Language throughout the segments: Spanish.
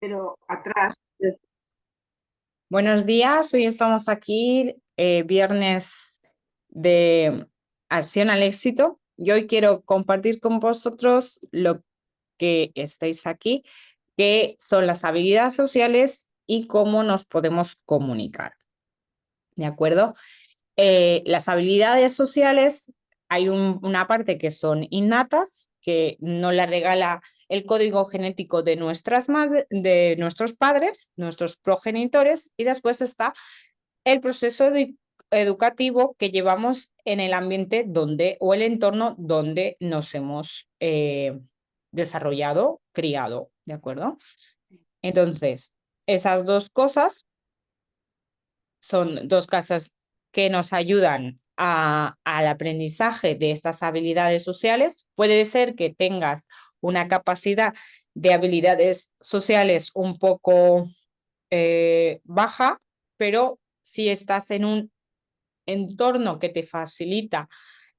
pero atrás. Buenos días, hoy estamos aquí, viernes de Acción al Éxito. Y hoy quiero compartir con vosotros lo que estáis aquí, que son las habilidades sociales y cómo nos podemos comunicar. ¿De acuerdo? Las habilidades sociales, hay una parte que son innatas, que no la regala el código genético de de nuestros padres, nuestros progenitores, y después está el proceso educativo que llevamos en el ambiente donde o el entorno donde nos hemos desarrollado, criado, ¿de acuerdo? Entonces, esas dos cosas son dos cosas que nos ayudan al aprendizaje de estas habilidades sociales. Puede ser que tengas una capacidad de habilidades sociales un poco baja, pero si estás en un entorno que te facilita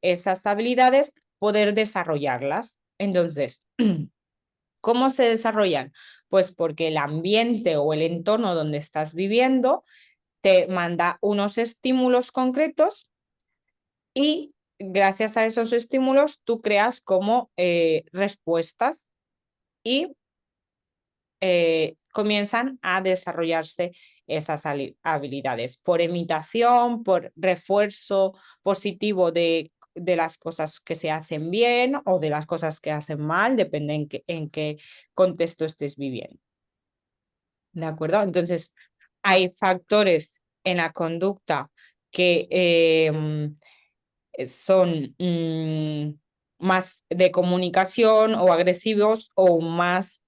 esas habilidades, poder desarrollarlas. Entonces, ¿cómo se desarrollan? Pues porque el ambiente o el entorno donde estás viviendo te manda unos estímulos concretos y gracias a esos estímulos tú creas como respuestas y comienzan a desarrollarse esas habilidades por imitación, por refuerzo positivo de las cosas que se hacen bien o de las cosas que hacen mal, depende en qué contexto estés viviendo. ¿De acuerdo? Entonces, hay factores en la conducta que son más de comunicación o agresivos o más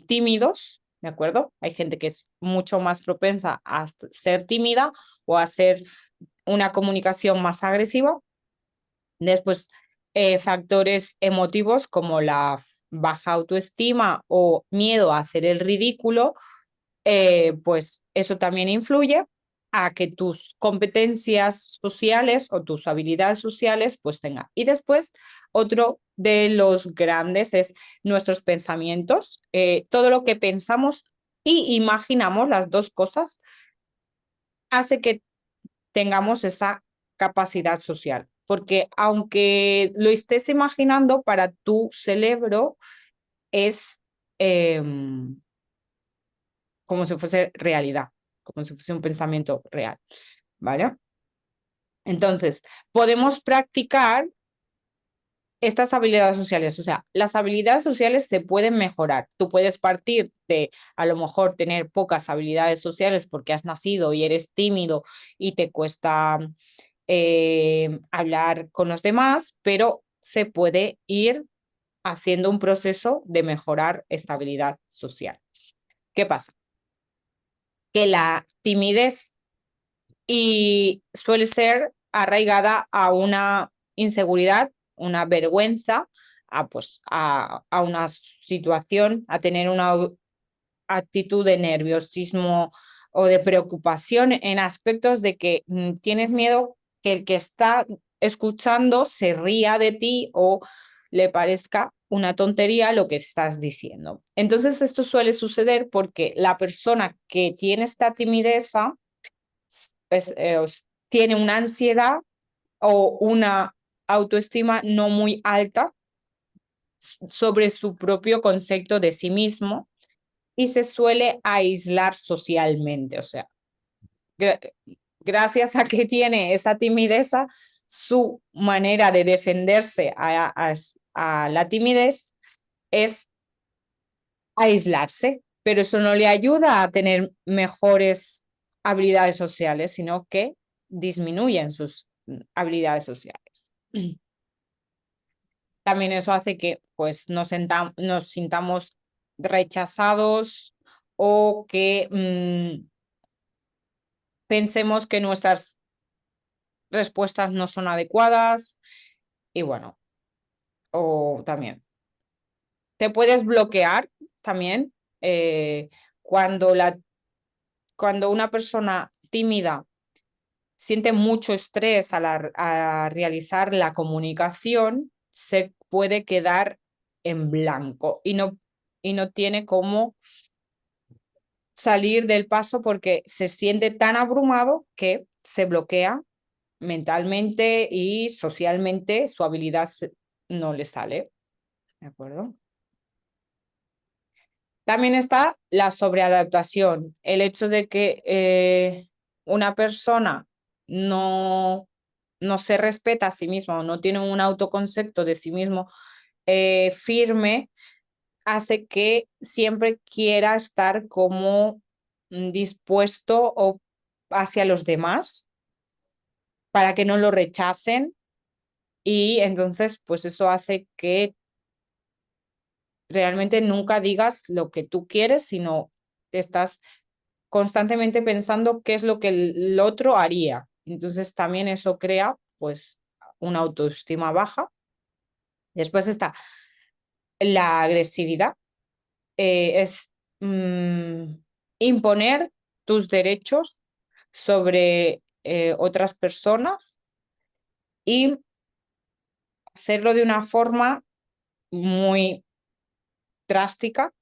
tímidos, ¿de acuerdo? Hay gente que es mucho más propensa a ser tímida o a ser una comunicación más agresiva. Después, factores emotivos como la baja autoestima o miedo a hacer el ridículo, pues eso también influye a que tus competencias sociales o tus habilidades sociales pues tengan. Y después, otro de los grandes es nuestros pensamientos. Todo lo que pensamos y imaginamos, las dos cosas, hace que tengamos esa capacidad social. Porque aunque lo estés imaginando, para tu cerebro es eh, como si fuese realidad, como si fuese un pensamiento real, ¿vale? Entonces, podemos practicar estas habilidades sociales, o sea, las habilidades sociales se pueden mejorar. Tú puedes partir de a lo mejor tener pocas habilidades sociales porque has nacido y eres tímido y te cuesta hablar con los demás, pero se puede ir haciendo un proceso de mejorar esta habilidad social. ¿Qué pasa? Que la timidez y suele ser arraigada a una inseguridad, una vergüenza, pues, a una situación, a tener una actitud de nerviosismo o de preocupación en aspectos de que tienes miedo que el que está escuchando se ría de ti o le parezca una tontería lo que estás diciendo. Entonces esto suele suceder porque la persona que tiene esta timidez tiene una ansiedad o una autoestima no muy alta sobre su propio concepto de sí mismo y se suele aislar socialmente. O sea, gra gracias a que tiene esa timidez, su manera de defenderse a la timidez es aislarse, pero eso no le ayuda a tener mejores habilidades sociales, sino que disminuyen sus habilidades sociales. También eso hace que pues nos sintamos rechazados o que pensemos que nuestras respuestas no son adecuadas y bueno, o también te puedes bloquear también eh, cuando, cuando una persona tímida siente mucho estrés a realizar la comunicación, se puede quedar en blanco y no tiene cómo salir del paso porque se siente tan abrumado que se bloquea mentalmente y socialmente, su habilidad no le sale. ¿De acuerdo? También está la sobreadaptación, el hecho de que una persona no se respeta a sí misma o no tiene un autoconcepto de sí mismo firme, hace que siempre quiera estar como dispuesto o hacia los demás para que no lo rechacen y entonces pues eso hace que realmente nunca digas lo que tú quieres, sino estás constantemente pensando qué es lo que el otro haría. Entonces también eso crea pues una autoestima baja. Después está la agresividad, es imponer tus derechos sobre otras personas y hacerlo de una forma muy drástica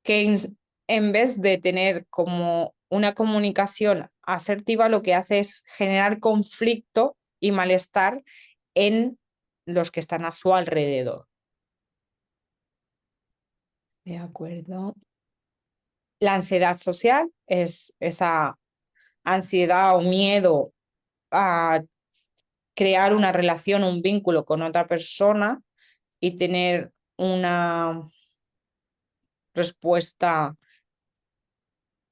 que en vez de tener como una comunicación asertiva, lo que hace es generar conflicto y malestar en los que están a su alrededor. De acuerdo. La ansiedad social es esa ansiedad o miedo a crear una relación, un vínculo con otra persona y tener una respuesta,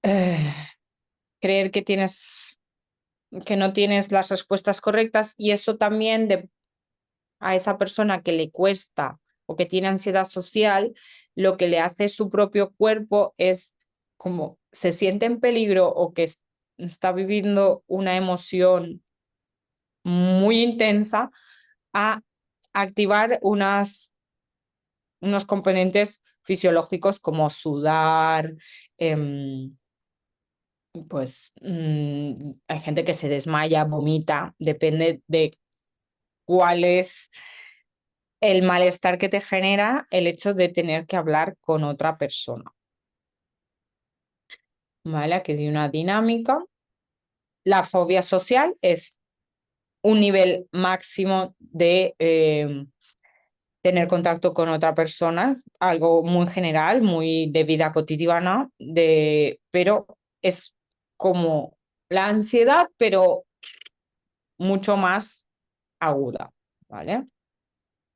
eh, creer que no tienes las respuestas correctas y eso también a esa persona que le cuesta o que tiene ansiedad social, lo que le hace su propio cuerpo es como se siente en peligro o que está viviendo una emoción muy intensa a activar unos componentes fisiológicos como sudar, pues hay gente que se desmaya, vomita, depende de cuál es el malestar que te genera el hecho de tener que hablar con otra persona. ¿Vale? Aquí hay una dinámica. La fobia social es un nivel máximo de tener contacto con otra persona, algo muy general, muy de vida cotidiana, pero es como la ansiedad, pero mucho más aguda, ¿vale?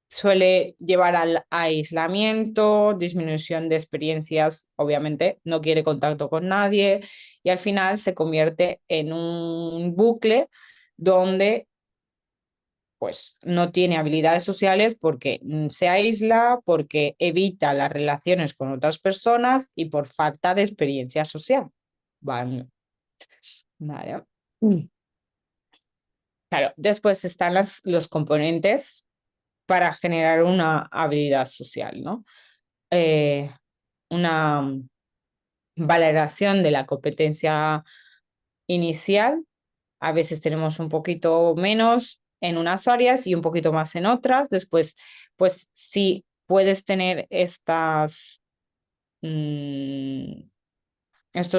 Suele llevar al aislamiento, disminución de experiencias, obviamente no quiere contacto con nadie y al final se convierte en un bucle donde pues no tiene habilidades sociales porque se aísla, porque evita las relaciones con otras personas y por falta de experiencia social. Vale. Vale. Claro, después están los componentes para generar una habilidad social, ¿no? Eh, una valoración de la competencia inicial. A veces tenemos un poquito menos en unas áreas y un poquito más en otras. Después, pues si puedes tener estos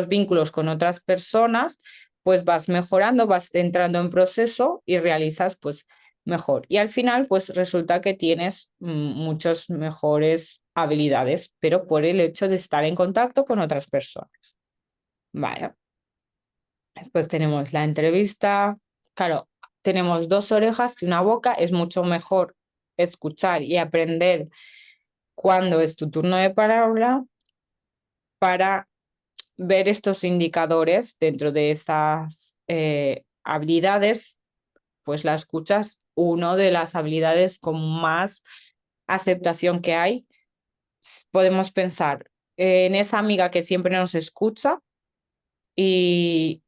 vínculos con otras personas, pues vas mejorando, vas entrando en proceso y realizas pues mejor. Y al final pues resulta que tienes muchas mejores habilidades, pero por el hecho de estar en contacto con otras personas. Vale. Después tenemos la entrevista. Claro, tenemos dos orejas y una boca. Es mucho mejor escuchar y aprender cuándo es tu turno de palabra para ver estos indicadores dentro de estas habilidades, pues la escucha es una de las habilidades con más aceptación que hay. Podemos pensar en esa amiga que siempre nos escucha y,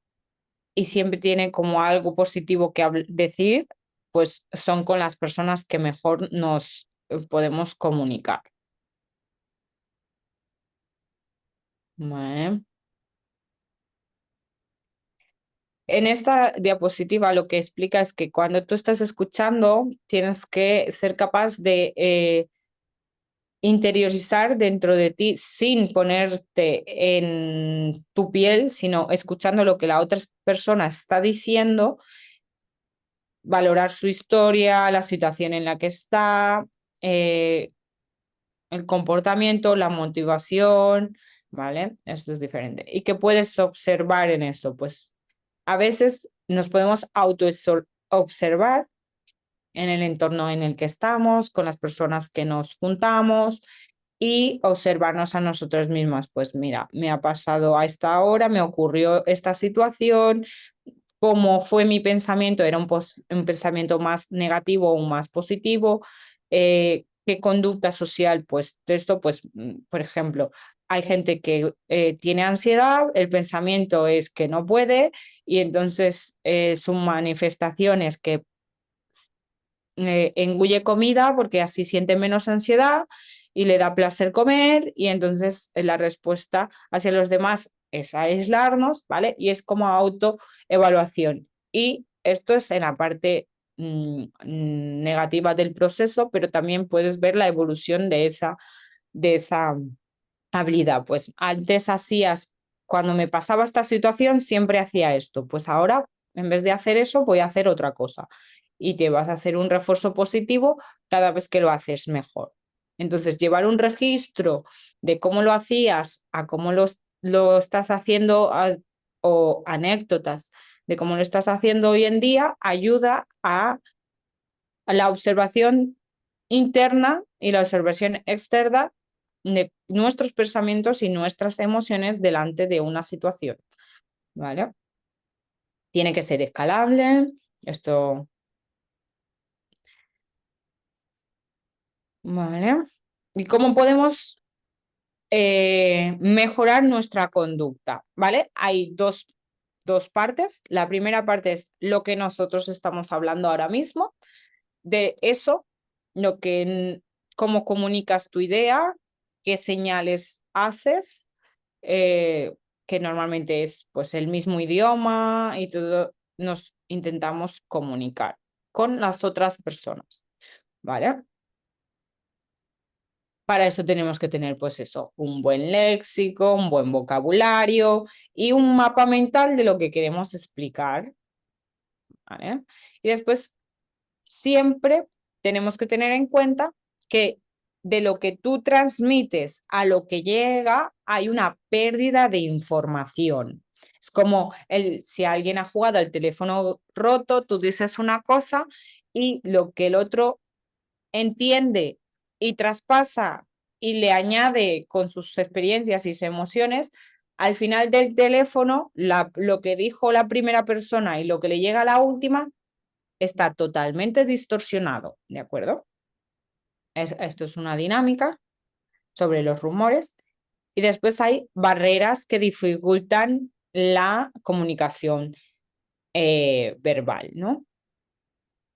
y siempre tiene como algo positivo que decir, pues son con las personas que mejor nos podemos comunicar. Vale. En esta diapositiva lo que explica es que cuando tú estás escuchando tienes que ser capaz de interiorizar dentro de ti sin ponerte en tu piel, sino escuchando lo que la otra persona está diciendo, valorar su historia, la situación en la que está, eh, el comportamiento, la motivación, ¿vale? Esto es diferente. ¿Y qué puedes observar en esto? Pues a veces nos podemos auto-observar en el entorno en el que estamos, con las personas que nos juntamos y observarnos a nosotros mismos. Pues mira, me ha pasado a esta hora, me ocurrió esta situación, cómo fue mi pensamiento, era un pensamiento más negativo o más positivo, qué conducta social, pues esto, pues, por ejemplo, hay gente que tiene ansiedad, el pensamiento es que no puede y entonces su manifestación es que engulle comida porque así siente menos ansiedad y le da placer comer y entonces la respuesta hacia los demás es aislarnos, ¿vale? Y es como autoevaluación. Y esto es en la parte negativa del proceso, pero también puedes ver la evolución de esa habilidad. Pues antes hacías, cuando me pasaba esta situación, siempre hacía esto. Pues ahora, en vez de hacer eso, voy a hacer otra cosa. Y te vas a hacer un refuerzo positivo cada vez que lo haces mejor. Entonces, llevar un registro de cómo lo hacías a cómo lo estás haciendo o anécdotas de cómo lo estás haciendo hoy en día ayuda a la observación interna y la observación externa de nuestros pensamientos y nuestras emociones delante de una situación, ¿vale? Tiene que ser escalable, esto, ¿vale? ¿Y cómo podemos mejorar nuestra conducta? ¿Vale? Hay dos partes. La primera parte es lo que nosotros estamos hablando ahora mismo, de eso, lo que, cómo comunicas tu idea, qué señales haces, que normalmente es pues el mismo idioma y todo nos intentamos comunicar con las otras personas, ¿vale? Para eso tenemos que tener pues eso, un buen léxico, un buen vocabulario y un mapa mental de lo que queremos explicar, ¿vale? Y después siempre tenemos que tener en cuenta que de lo que tú transmites a lo que llega hay una pérdida de información. Es como si alguien ha jugado al teléfono roto, tú dices una cosa y lo que el otro entiende y traspasa y le añade con sus experiencias y sus emociones, al final del teléfono, lo que dijo la primera persona y lo que le llega a la última está totalmente distorsionado, ¿de acuerdo? Esto es una dinámica sobre los rumores y después hay barreras que dificultan la comunicación verbal, ¿no?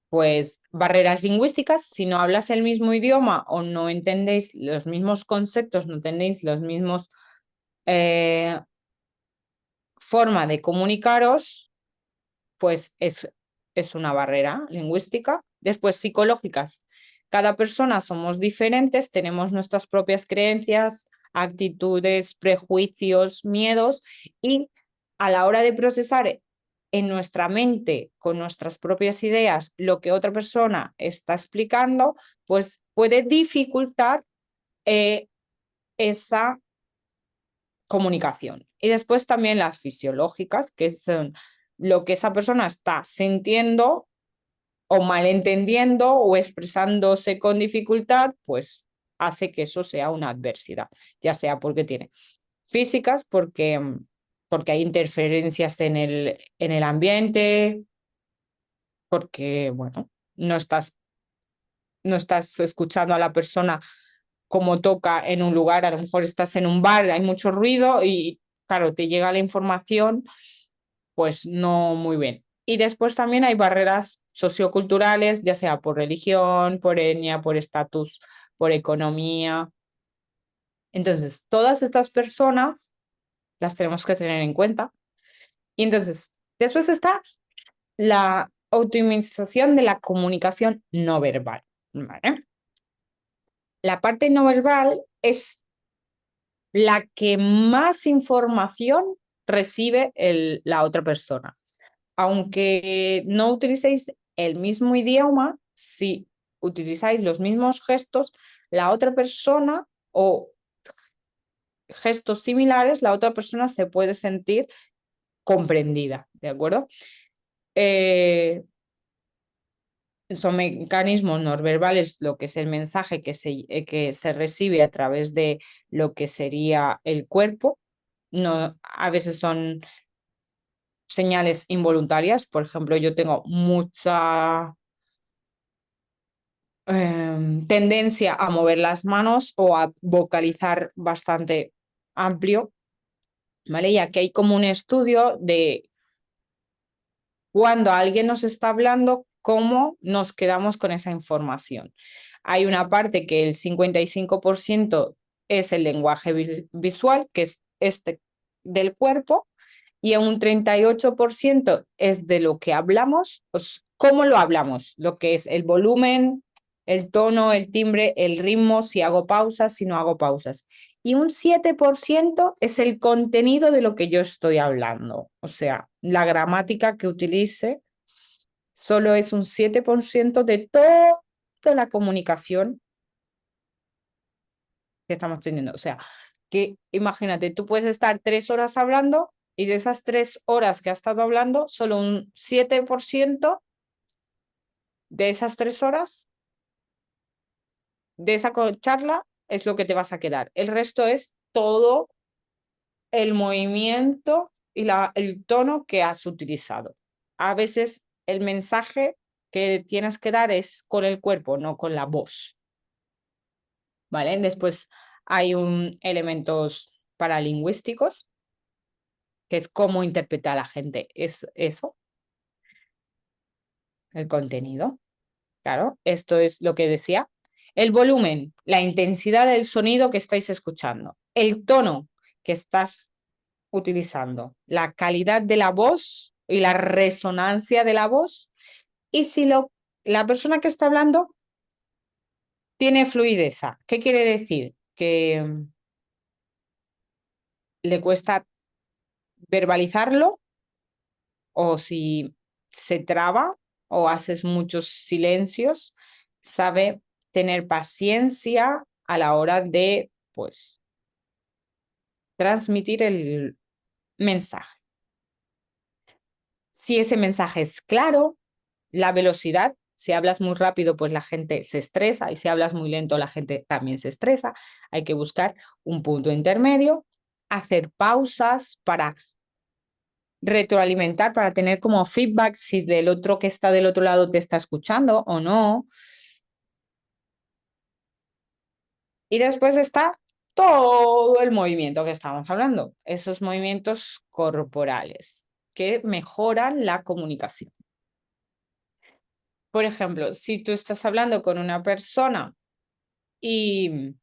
Pues barreras lingüísticas, si no hablas el mismo idioma o no entendéis los mismos conceptos, no tenéis los mismos forma de comunicaros, pues es una barrera lingüística. Después, psicológicas. Cada persona somos diferentes, tenemos nuestras propias creencias, actitudes, prejuicios, miedos y a la hora de procesar en nuestra mente con nuestras propias ideas lo que otra persona está explicando, pues puede dificultar esa comunicación. Y después también las fisiológicas, que son lo que esa persona está sintiendo o malentendiendo o expresándose con dificultad, pues hace que eso sea una adversidad, ya sea porque tiene físicas, porque hay interferencias en el ambiente, porque, bueno, no estás escuchando a la persona como toca en un lugar, a lo mejor estás en un bar, hay mucho ruido y, claro, te llega la información pues no muy bien. Y después también hay barreras socioculturales, ya sea por religión, por etnia, por estatus, por economía. Entonces, todas estas personas las tenemos que tener en cuenta. Y entonces, después está la optimización de la comunicación no verbal. ¿Vale? La parte no verbal es la que más información recibe la otra persona. Aunque no utilicéis el mismo idioma, si utilizáis los mismos gestos, la otra persona o gestos similares, la otra persona se puede sentir comprendida, ¿de acuerdo? Son mecanismos no verbales, lo que es el mensaje que se recibe a través de lo que sería el cuerpo. No, a veces son señales involuntarias. Por ejemplo, yo tengo mucha tendencia a mover las manos o a vocalizar bastante amplio, ¿vale? Y aquí hay como un estudio de cuando alguien nos está hablando, cómo nos quedamos con esa información. Hay una parte que el 55% es el lenguaje visual, que es este del cuerpo, y un 38% es de lo que hablamos, pues, cómo lo hablamos, lo que es el volumen, el tono, el timbre, el ritmo, si hago pausas, si no hago pausas. Y un 7% es el contenido de lo que yo estoy hablando. O sea, la gramática que utilice solo es un 7% de toda la comunicación que estamos teniendo. O sea, que imagínate, tú puedes estar 3 horas hablando y de esas 3 horas que has estado hablando, solo un 7% de esas 3 horas de esa charla es lo que te vas a quedar. El resto es todo el movimiento y el tono que has utilizado. A veces el mensaje que tienes que dar es con el cuerpo, no con la voz. ¿Vale? Después hay elementos paralingüísticos, que es cómo interpreta a la gente. Es eso, el contenido. Claro, esto es lo que decía. El volumen, la intensidad del sonido que estáis escuchando. El tono que estás utilizando, la calidad de la voz y la resonancia de la voz, y si la persona que está hablando tiene fluidez. ¿Qué quiere decir? Que le cuesta verbalizarlo, o si se traba o haces muchos silencios, sabe tener paciencia a la hora de, pues, transmitir el mensaje. Si ese mensaje es claro, la velocidad, si hablas muy rápido, pues la gente se estresa, y si hablas muy lento, la gente también se estresa. Hay que buscar un punto intermedio, hacer pausas para retroalimentar, para tener como feedback si del otro que está del otro lado te está escuchando o no. Y después está todo el movimiento que estamos hablando, esos movimientos corporales que mejoran la comunicación. Por ejemplo, si tú estás hablando con una persona y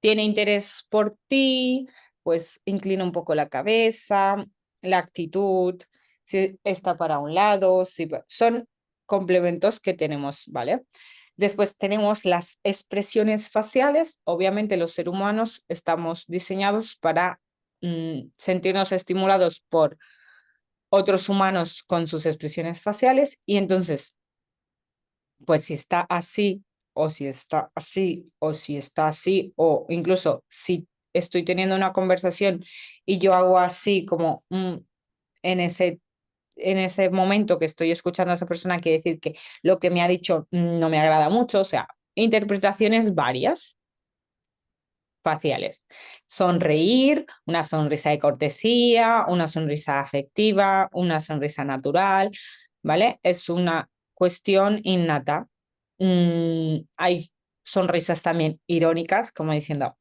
tiene interés por ti, pues inclina un poco la cabeza, la actitud, si está para un lado, si son complementos que tenemos, ¿vale? Después tenemos las expresiones faciales. Obviamente los seres humanos estamos diseñados para sentirnos estimulados por otros humanos con sus expresiones faciales, y entonces pues si está así, o si está así, o si está así, o incluso si estoy teniendo una conversación y yo hago así como en ese momento que estoy escuchando a esa persona, quiere decir que lo que me ha dicho no me agrada mucho. O sea, interpretaciones varias faciales. Sonreír, una sonrisa de cortesía, una sonrisa afectiva, una sonrisa natural, ¿vale? Es una cuestión innata. Hay sonrisas también irónicas, como diciendo,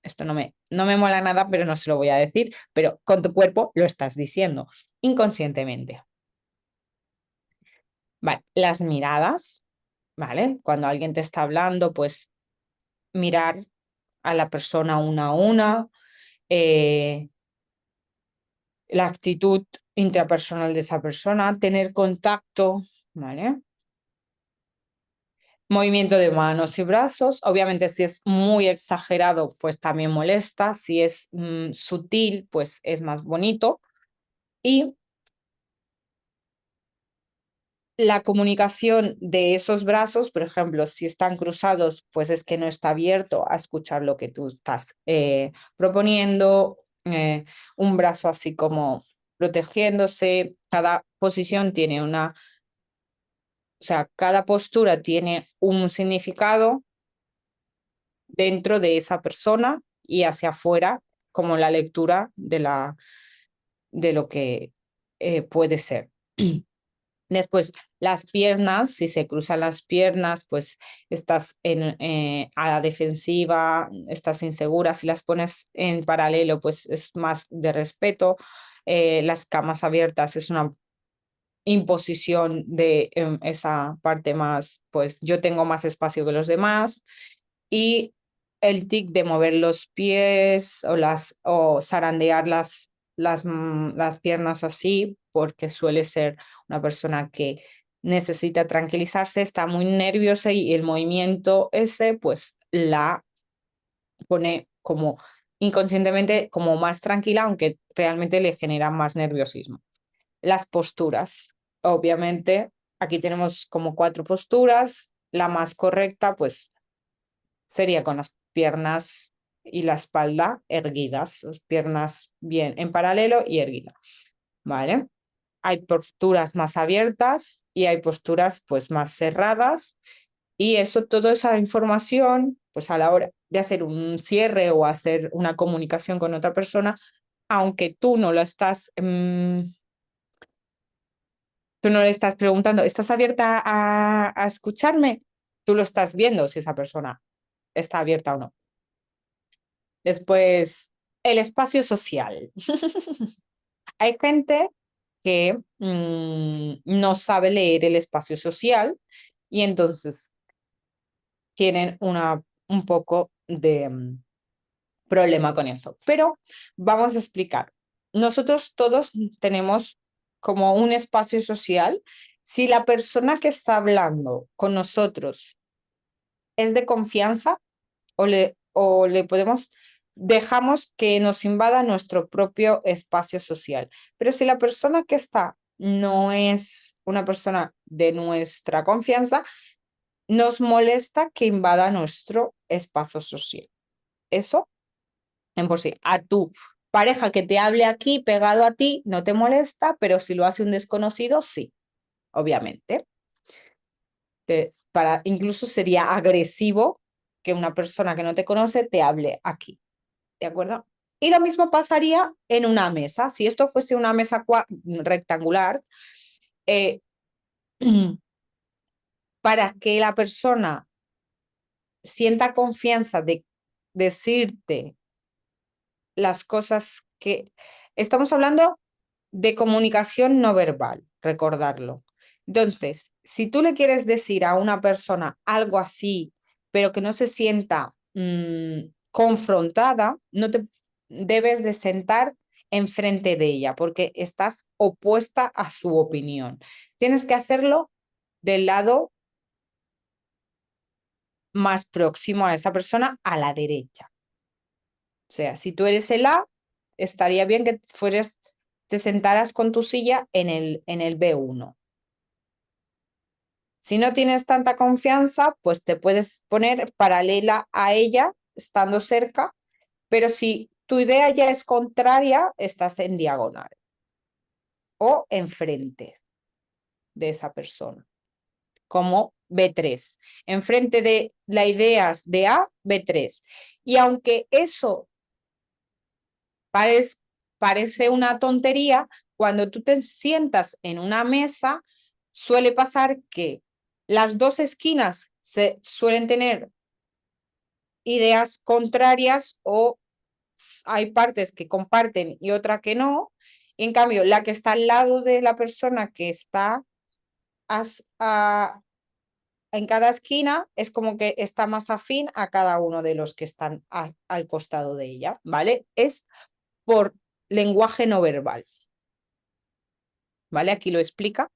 esto no me mola nada, pero no se lo voy a decir, pero con tu cuerpo lo estás diciendo inconscientemente. Vale, las miradas, ¿vale? Cuando alguien te está hablando, pues mirar a la persona una a una, eh, la actitud intrapersonal de esa persona, tener contacto, ¿vale? Movimiento de manos y brazos. Obviamente, si es muy exagerado, pues también molesta. Si es sutil, pues es más bonito. Y la comunicación de esos brazos, por ejemplo, si están cruzados, pues es que no está abierto a escuchar lo que tú estás proponiendo. Un brazo así como protegiéndose. Cada posición tiene una, o sea, cada postura tiene un significado dentro de esa persona y hacia afuera, como la lectura de lo que puede ser. Después, las piernas, si se cruzan las piernas, pues estás a la defensiva, estás insegura. Si las pones en paralelo, pues es más de respeto. Las camas abiertas es una imposición de esa parte más, pues yo tengo más espacio que los demás. Y el tic de mover los pies o zarandear las piernas así, porque suele ser una persona que necesita tranquilizarse, está muy nerviosa y el movimiento ese, pues la pone como inconscientemente como más tranquila, aunque realmente le genera más nerviosismo. Las posturas, obviamente, aquí tenemos como 4 posturas. La más correcta, pues sería con las piernas y la espalda erguidas, las piernas bien en paralelo y erguidas, ¿vale? Hay posturas más abiertas y hay posturas pues más cerradas y eso, toda esa información, pues a la hora de hacer un cierre o hacer una comunicación con otra persona, aunque tú no lo estás, tú no le estás preguntando, ¿estás abierta a escucharme? Tú lo estás viendo si esa persona está abierta o no. Después, el espacio social. Hay gente que no sabe leer el espacio social y entonces tienen un poco de problema con eso. Pero vamos a explicar. Nosotros todos tenemos como un espacio social. Si la persona que está hablando con nosotros es de confianza o le podemos, dejamos que nos invada nuestro propio espacio social. Pero si la persona que está no es una persona de nuestra confianza, nos molesta que invada nuestro espacio social. Eso en por sí. A tu pareja que te hable aquí pegado a ti no te molesta, pero si lo hace un desconocido, sí, obviamente. Incluso sería agresivo que una persona que no te conoce te hable aquí. ¿De acuerdo? Y lo mismo pasaría en una mesa. Si esto fuese una mesa rectangular, eh, para que la persona sienta confianza de decirte las cosas que estamos hablando de comunicación no verbal, recordarlo. Entonces, si tú le quieres decir a una persona algo así, pero que no se sienta confrontada, no te debes de sentar enfrente de ella porque estás opuesta a su opinión. Tienes que hacerlo del lado más próximo a esa persona, a la derecha. O sea, si tú eres el A, estaría bien que te sentaras con tu silla en el B1. Si no tienes tanta confianza, pues te puedes poner paralela a ella, estando cerca, pero si tu idea ya es contraria, estás en diagonal o enfrente de esa persona, como B3. Enfrente de la idea de A, B3. Y aunque eso parece una tontería, cuando tú te sientas en una mesa, suele pasar que las dos esquinas suelen tener ideas contrarias o hay partes que comparten y otra que no. En cambio, la que está al lado de la persona que está en cada esquina es como que está más afín a cada uno de los que están al costado de ella, ¿vale? Es por lenguaje no verbal, ¿vale? Aquí lo explica,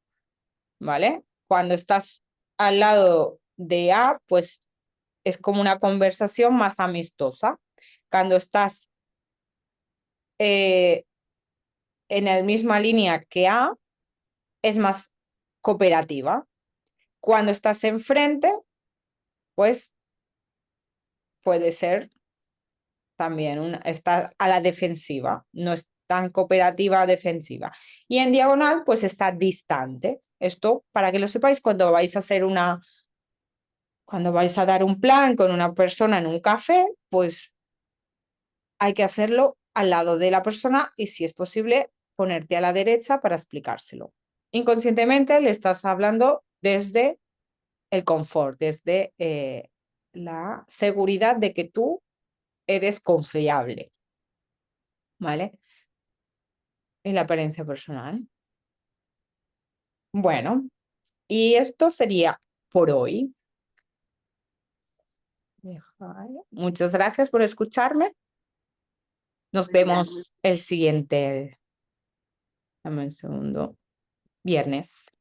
¿vale? Cuando estás al lado de A, pues es como una conversación más amistosa. Cuando estás en la misma línea que A, es más cooperativa. Cuando estás enfrente, pues puede ser también está a la defensiva, no es tan cooperativa defensiva. Y en diagonal, pues está distante. Esto, para que lo sepáis, cuando vais a dar un plan con una persona en un café, pues hay que hacerlo al lado de la persona y, si es posible, ponerte a la derecha para explicárselo. Inconscientemente le estás hablando desde el confort, desde la seguridad de que tú eres confiable, ¿vale? En la apariencia personal. Bueno, y esto sería por hoy. Muchas gracias por escucharme. Nos vemos el siguiente, dame un segundo, viernes.